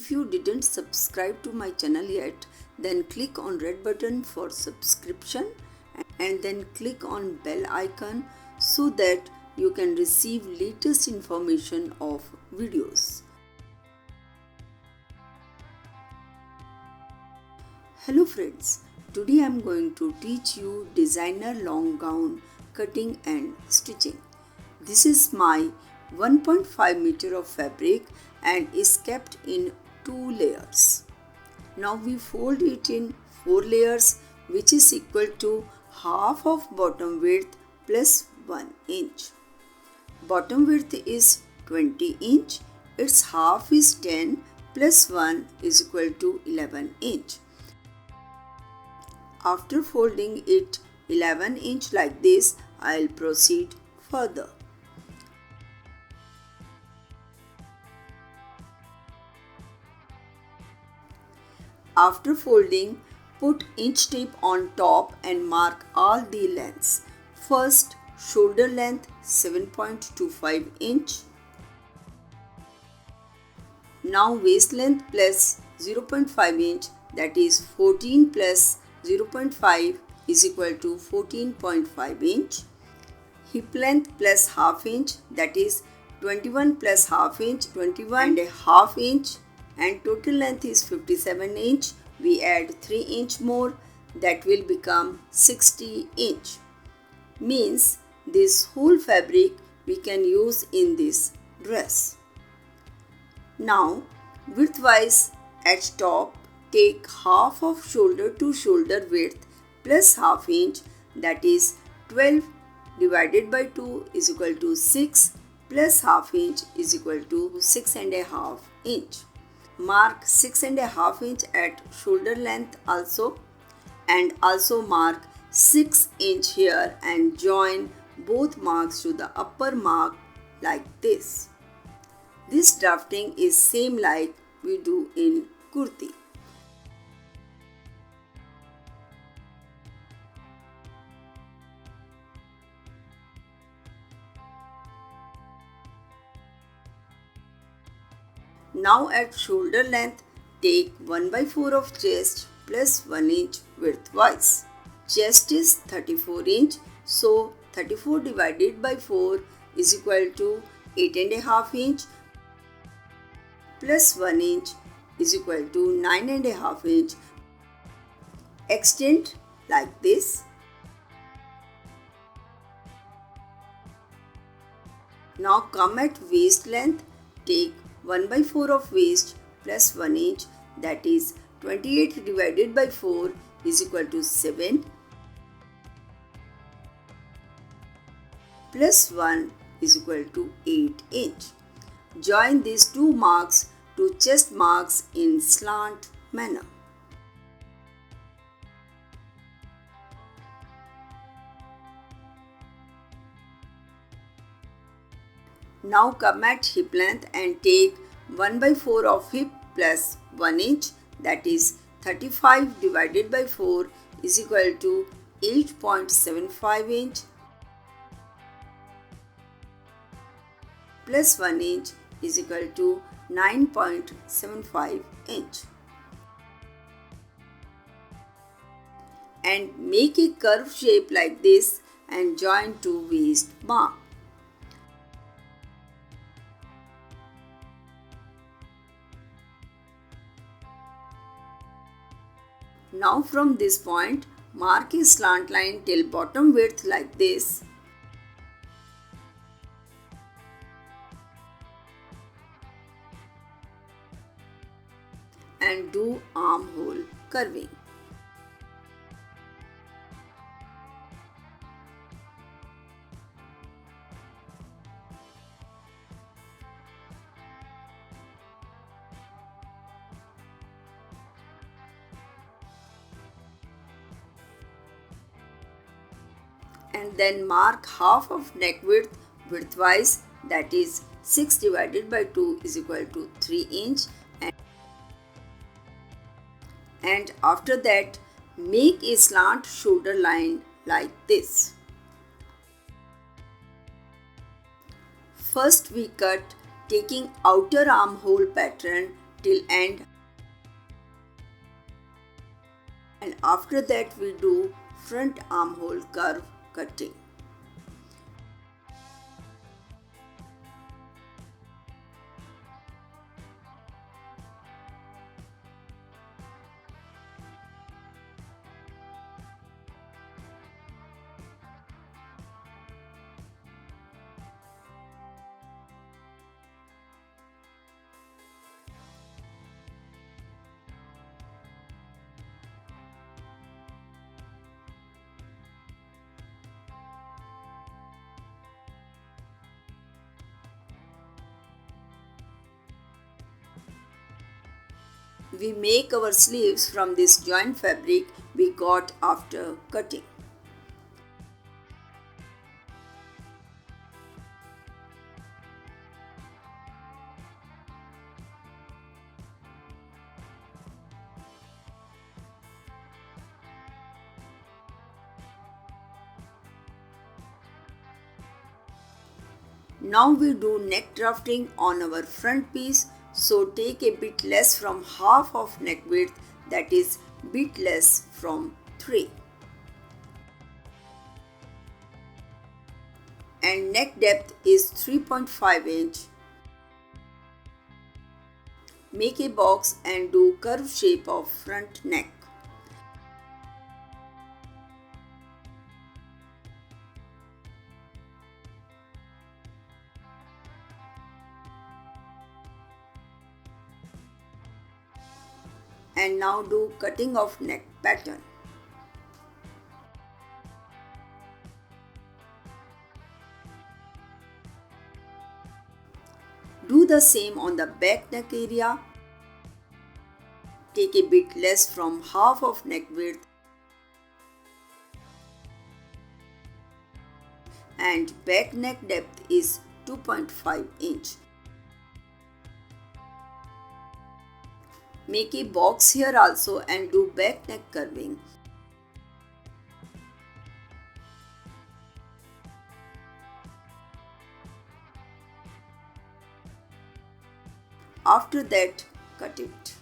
If you didn't subscribe to my channel yet, then click on red button for subscription and then click on bell icon so that you can receive latest information of videos. Hello friends, today I am going to teach you designer long gown cutting and stitching. This is my 1.5 meter of fabric and is kept in 2 layers. Now we fold it in 4 layers, which is equal to half of bottom width plus 1 inch. Bottom width is 20 inch, its half is 10 plus 1 is equal to 11 inch. After folding it 11 inch like this, I'll proceed further. After folding, put inch tape on top and mark all the lengths. First, shoulder length 7.25 inch. Now waist length plus 0.5 inch, that is 14 plus 0.5 is equal to 14.5 inch. Hip length plus half inch, that is 21 plus half inch, 21 and a half inch. And total length is 57 inch. We add 3 inch more, that will become 60 inch. Means this whole fabric we can use in this dress. Now widthwise at top, take half of shoulder to shoulder width plus half inch, that is 12 divided by 2 is equal to 6 plus half inch is equal to 6.5 inch. Mark 6.5 inch at shoulder length also, and also mark 6 inch here and join both marks to the upper mark like this. This drafting is same like we do in kurti. Now at shoulder length, take 1/4 of chest plus 1 inch widthwise. Chest is 34 inch, so 34 divided by 4 is equal to 8.5 inch plus 1 inch is equal to 9.5 inch. Extend like this. Now come at waist length, take 1/4 of waist plus 1 inch, that is 28 divided by 4 is equal to 7 plus 1 is equal to 8 inch. Join these two marks to chest marks in slant manner. Now come at hip length and take 1/4 of hip plus 1 inch, that is 35 divided by 4 is equal to 8.75 inch plus 1 inch is equal to 9.75 inch. And make a curve shape like this and join to waist mark. Now from this point, mark a slant line till bottom width like this. And do armhole curving. And then mark half of neck width widthwise, that is 6 divided by 2 is equal to 3 inch. And after that, make a slant shoulder line like this. First we cut taking outer armhole pattern till end, and after that we do front armhole curve cutting. We make our sleeves from this joint fabric we got after cutting. Now we do neck drafting on our front piece, so take a bit less from half of neck width, that is bit less from 3. And neck depth is 3.5 inch. Make a box and do curve shape of front neck. And now do cutting of neck pattern. Do the same on the back neck area. Take a bit less from half of neck width and back neck depth is 2.5 inch. Make a box here also and do back neck curving. After that, cut it.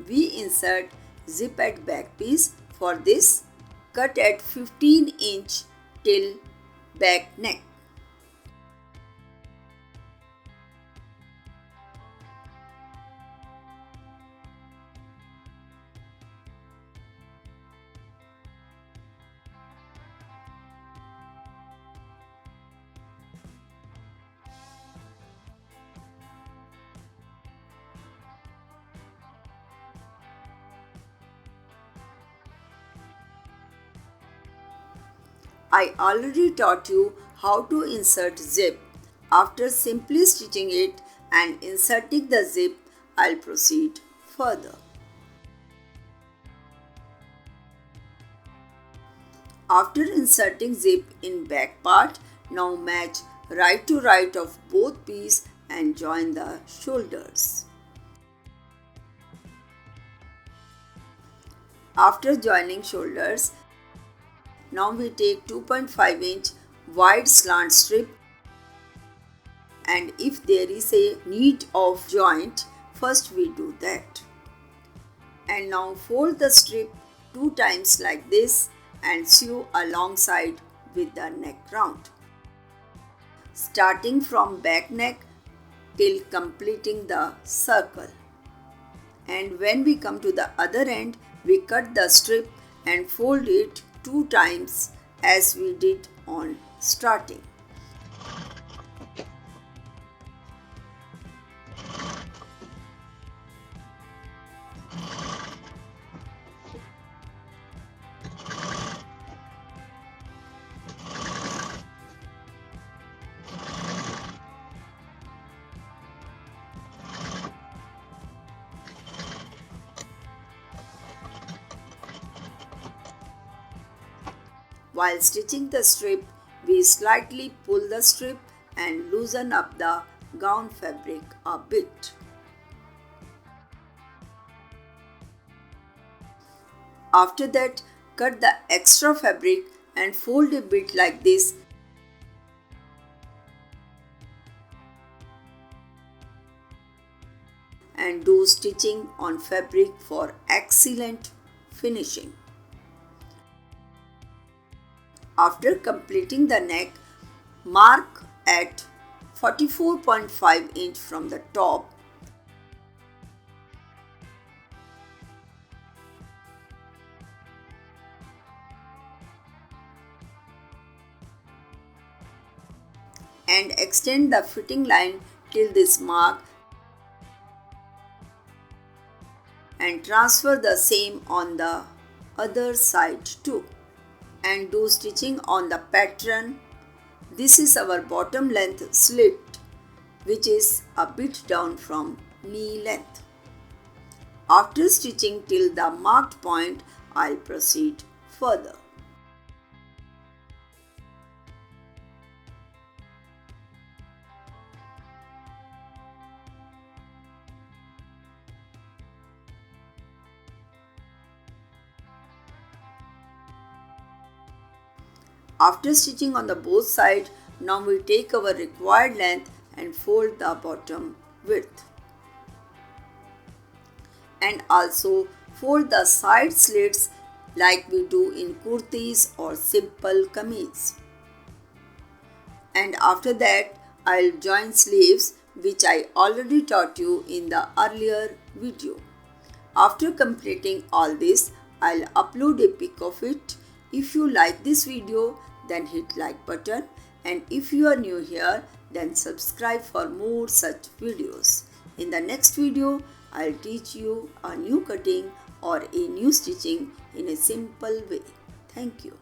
We insert zip at back piece. For this, cut at 15 inch till back neck. I already taught you how to insert zip. After simply stitching it and inserting the zip, I'll proceed further. After inserting zip in back part, now match right to right of both piece and join the shoulders. After joining shoulders, now we take 2.5 inch wide slant strip, and if there is a need of joint, first we do that. And now fold the strip 2 times like this and sew alongside with the neck round, starting from back neck till completing the circle. And when we come to the other end, we cut the strip and fold it 2 times as we did on starting. While stitching the strip, we slightly pull the strip and loosen up the gown fabric a bit. After that, cut the extra fabric and fold a bit like this and do stitching on fabric for excellent finishing. After completing the neck, mark at 44.5 inch from the top and extend the fitting line till this mark and transfer the same on the other side too, and do stitching on the pattern. This is our bottom length slit, which is a bit down from knee length. After stitching till the marked point, I'll proceed further. After stitching on the both sides, now we take our required length and fold the bottom width. And also fold the side slits like we do in kurtis or simple kameez. And after that, I'll join sleeves, which I already taught you in the earlier video. After completing all this, I'll upload a pic of it. If you like this video, then hit like button, and if you are new here, then subscribe for more such videos. In the next video, I'll teach you a new cutting or a new stitching in a simple way. Thank you.